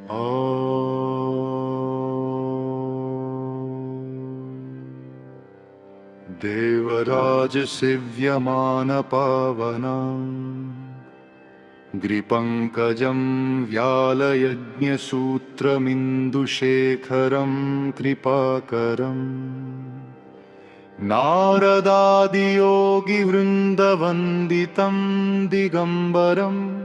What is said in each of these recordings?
देवराजसेव्यमानपावनम् ग्रिपङ्कजं व्यालयज्ञसूत्रमिन्दुशेखरं कृपाकरम् नारदादियोगिवृन्दवन्दितं दिगम्बरम्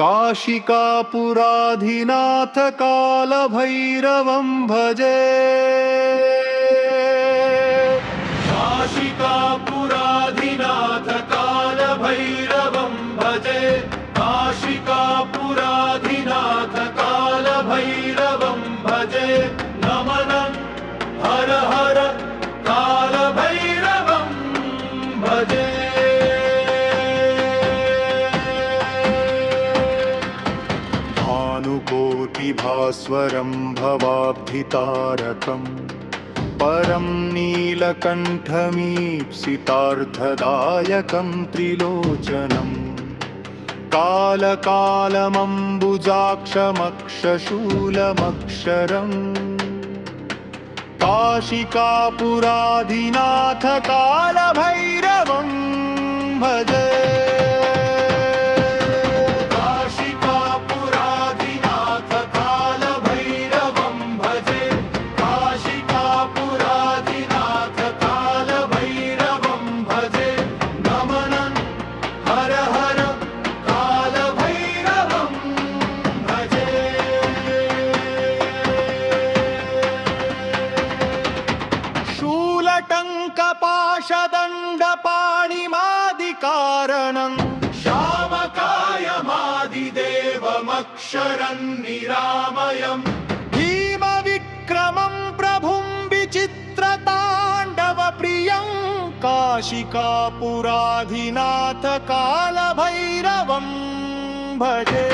काशिकापुराधिनाथ कालभैरवं भजे। काशिकापुराधिनाथ कालभैरवं भजे। काशिकापुराधिनाथ कालभैरवं भजे। नमनं हर हर कालभैरवं भजे। भानुकोटिभास्वरं भवाब्धितारकम् परं नीलकण्ठमीप्सितार्थदायकं त्रिलोचनम् कालकालमम्बुजाक्षमक्षशूलमक्षरम् काशिकापुराधिनाथ कालभैरवं भजे। शूलटङ्कपाशदण्डपाणिमादिकारणं श्यामकायमादिदेवमक्षरं निरामयं भीमविक्रमं प्रभुं विचित्रताण्डवप्रियं काशिकापुराधिनाथ कालभैरवं भजे।